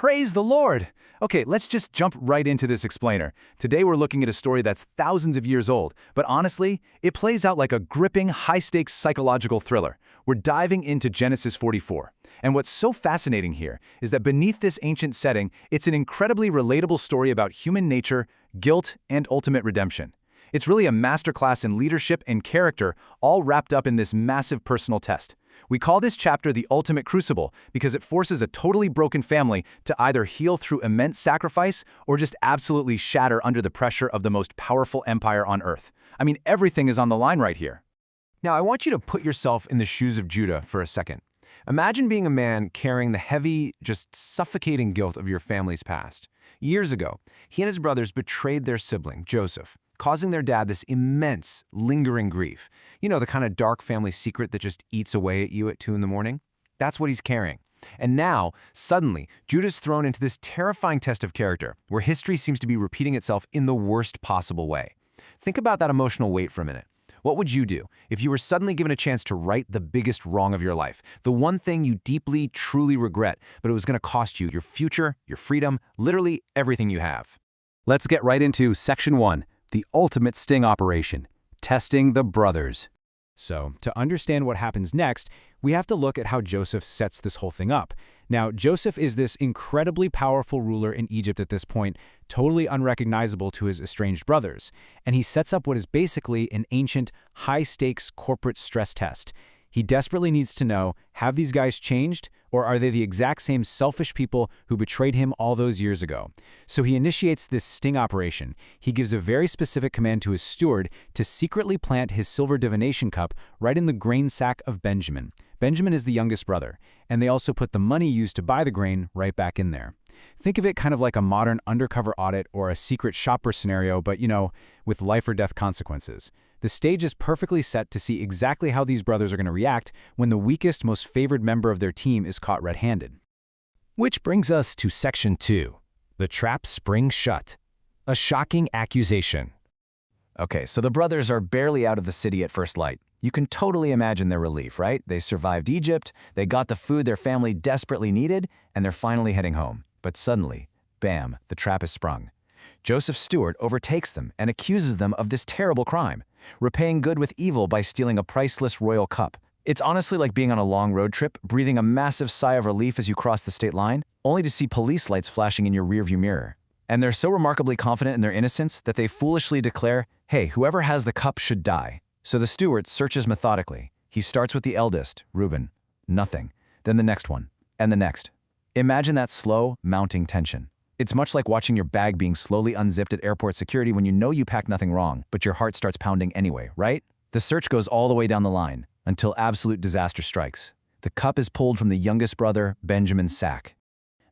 Praise the Lord! Okay, let's just jump right into this explainer. Today we're looking at a story that's thousands of years old, but honestly, it plays out like a gripping, high-stakes psychological thriller. We're diving into Genesis 44. And what's so fascinating here is that beneath this ancient setting, it's an incredibly relatable story about human nature, guilt, and ultimate redemption. It's really a masterclass in leadership and character, all wrapped up in this massive personal test. We call this chapter the ultimate crucible because it forces a totally broken family to either heal through immense sacrifice or just absolutely shatter under the pressure of the most powerful empire on earth. I mean, everything is on the line right here. Now, I want you to put yourself in the shoes of Judah for a second. Imagine being a man carrying the heavy, just suffocating guilt of your family's past. Years ago, he and his brothers betrayed their sibling, Joseph, causing their dad this immense, lingering grief. You know, the kind of dark family secret that just eats away at you at 2 in the morning? That's what he's carrying. And now, suddenly, Judah's thrown into this terrifying test of character, where history seems to be repeating itself in the worst possible way. Think about that emotional weight for a minute. What would you do if you were suddenly given a chance to right the biggest wrong of your life, the one thing you deeply, truly regret, but it was going to cost you your future, your freedom, literally everything you have? Let's get right into Section 1, the ultimate sting operation, testing the brothers. So, to understand what happens next, we have to look at how Joseph sets this whole thing up. Now, Joseph is this incredibly powerful ruler in Egypt at this point, totally unrecognizable to his estranged brothers, and he sets up what is basically an ancient, high-stakes corporate stress test. He desperately needs to know, have these guys changed, or are they the exact same selfish people who betrayed him all those years ago? So he initiates this sting operation. He gives a very specific command to his steward to secretly plant his silver divination cup right in the grain sack of Benjamin. Benjamin is the youngest brother, and they also put the money used to buy the grain right back in there. Think of it kind of like a modern undercover audit or a secret shopper scenario, but, with life or death consequences. The stage is perfectly set to see exactly how these brothers are going to react when the weakest, most favored member of their team is caught red-handed. Which brings us to Section 2, the trap springs shut. A shocking accusation. Okay, so the brothers are barely out of the city at first light. You can totally imagine their relief, right? They survived Egypt, they got the food their family desperately needed, and they're finally heading home. But suddenly, bam, the trap is sprung. Joseph's steward overtakes them and accuses them of this terrible crime, repaying good with evil by stealing a priceless royal cup. It's honestly like being on a long road trip, breathing a massive sigh of relief as you cross the state line, only to see police lights flashing in your rearview mirror. And they're so remarkably confident in their innocence that they foolishly declare, hey, whoever has the cup should die. So the steward searches methodically. He starts with the eldest, Reuben. Nothing. Then the next one. And the next. Imagine that slow, mounting tension. It's much like watching your bag being slowly unzipped at airport security when you know you packed nothing wrong, but your heart starts pounding anyway, right? The search goes all the way down the line, until absolute disaster strikes. The cup is pulled from the youngest brother, Benjamin's sack.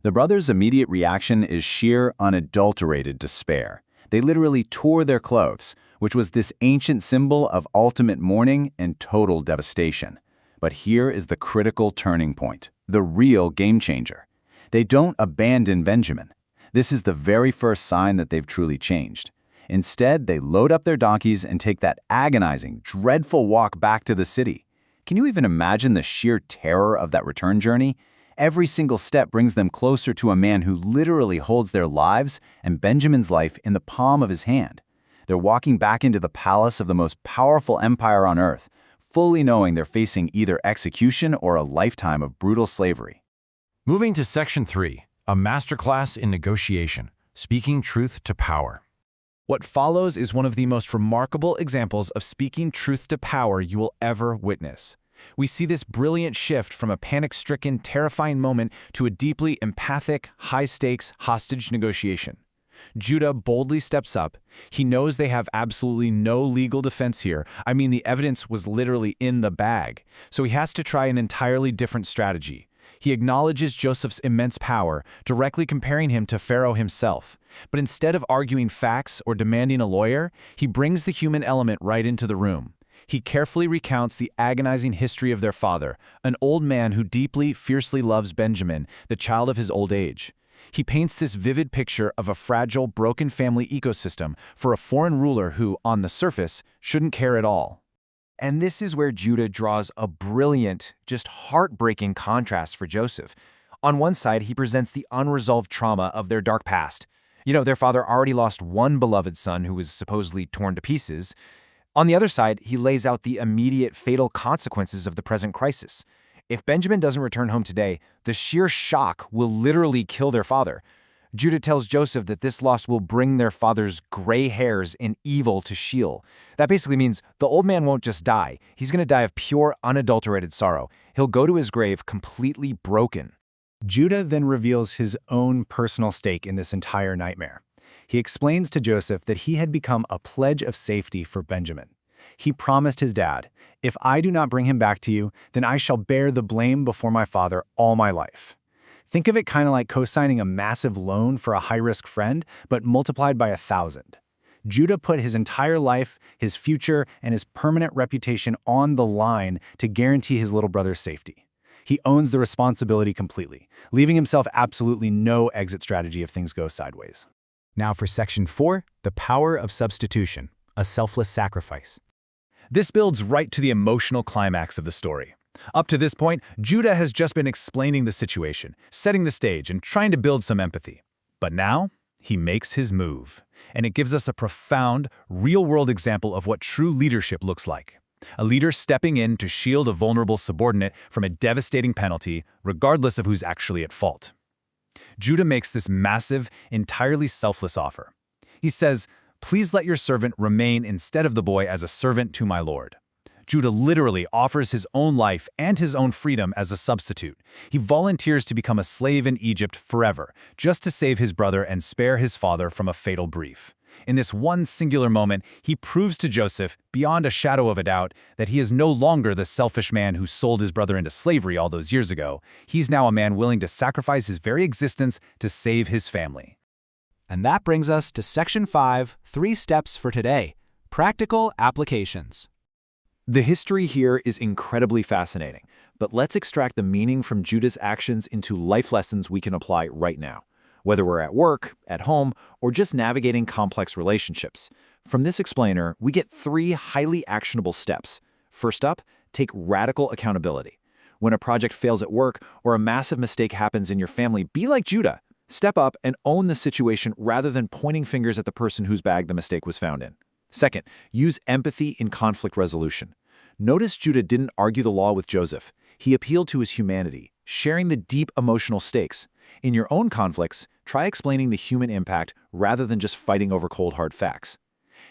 The brothers' immediate reaction is sheer, unadulterated despair. They literally tore their clothes, which was this ancient symbol of ultimate mourning and total devastation. But here is the critical turning point, the real game changer. They don't abandon Benjamin. This is the very first sign that they've truly changed. Instead, they load up their donkeys and take that agonizing, dreadful walk back to the city. Can you even imagine the sheer terror of that return journey? Every single step brings them closer to a man who literally holds their lives and Benjamin's life in the palm of his hand. They're walking back into the palace of the most powerful empire on earth, fully knowing they're facing either execution or a lifetime of brutal slavery. Moving to Section 3, a masterclass in negotiation, speaking truth to power. What follows is one of the most remarkable examples of speaking truth to power you will ever witness. We see this brilliant shift from a panic-stricken, terrifying moment to a deeply empathic, high-stakes hostage negotiation. Judah boldly steps up. He knows they have absolutely no legal defense here. I mean, the evidence was literally in the bag. So he has to try an entirely different strategy. He acknowledges Joseph's immense power, directly comparing him to Pharaoh himself. But instead of arguing facts or demanding a lawyer, he brings the human element right into the room. He carefully recounts the agonizing history of their father, an old man who deeply, fiercely loves Benjamin, the child of his old age. He paints this vivid picture of a fragile, broken family ecosystem for a foreign ruler who, on the surface, shouldn't care at all. And this is where Judah draws a brilliant, just heartbreaking contrast for Joseph. On one side, he presents the unresolved trauma of their dark past. Their father already lost one beloved son who was supposedly torn to pieces. On the other side, he lays out the immediate fatal consequences of the present crisis. If Benjamin doesn't return home today, the sheer shock will literally kill their father. Judah tells Joseph that this loss will bring their father's gray hairs and evil to Sheol. That basically means the old man won't just die. He's going to die of pure, unadulterated sorrow. He'll go to his grave completely broken. Judah then reveals his own personal stake in this entire nightmare. He explains to Joseph that he had become a pledge of safety for Benjamin. He promised his dad, "If I do not bring him back to you, then I shall bear the blame before my father all my life." Think of it kind of like co-signing a massive loan for a high-risk friend, but multiplied by 1,000. Judah put his entire life, his future, and his permanent reputation on the line to guarantee his little brother's safety. He owns the responsibility completely, leaving himself absolutely no exit strategy if things go sideways. Now for Section 4, the power of substitution, a selfless sacrifice. This builds right to the emotional climax of the story. Up to this point, Judah has just been explaining the situation, setting the stage, and trying to build some empathy. But now, he makes his move, and it gives us a profound, real-world example of what true leadership looks like. A leader stepping in to shield a vulnerable subordinate from a devastating penalty, regardless of who's actually at fault. Judah makes this massive, entirely selfless offer. He says, "Please let your servant remain instead of the boy as a servant to my lord." Judah literally offers his own life and his own freedom as a substitute. He volunteers to become a slave in Egypt forever, just to save his brother and spare his father from a fatal brief. In this one singular moment, he proves to Joseph, beyond a shadow of a doubt, that he is no longer the selfish man who sold his brother into slavery all those years ago. He's now a man willing to sacrifice his very existence to save his family. And that brings us to Section 5, 3 steps for today, practical applications. The history here is incredibly fascinating, but let's extract the meaning from Judah's actions into life lessons we can apply right now, whether we're at work, at home, or just navigating complex relationships. From this explainer, we get 3 highly actionable steps. First up, take radical accountability. When a project fails at work or a massive mistake happens in your family, be like Judah. Step up and own the situation rather than pointing fingers at the person whose bag the mistake was found in. Second, use empathy in conflict resolution. Notice Judah didn't argue the law with Joseph. He appealed to his humanity, sharing the deep emotional stakes. In your own conflicts, try explaining the human impact rather than just fighting over cold hard facts.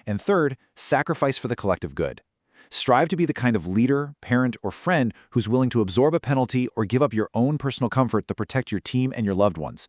And third, sacrifice for the collective good. Strive to be the kind of leader, parent, or friend who's willing to absorb a penalty or give up your own personal comfort to protect your team and your loved ones.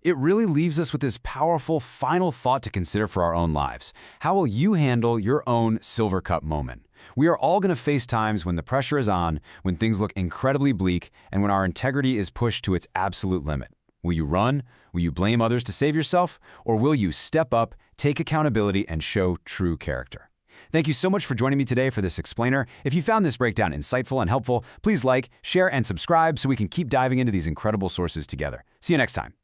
It really leaves us with this powerful final thought to consider for our own lives. How will you handle your own silver cup moment? We are all going to face times when the pressure is on, when things look incredibly bleak, and when our integrity is pushed to its absolute limit. Will you run? Will you blame others to save yourself? Or will you step up, take accountability, and show true character? Thank you so much for joining me today for this explainer. If you found this breakdown insightful and helpful, please like, share, and subscribe so we can keep diving into these incredible sources together. See you next time.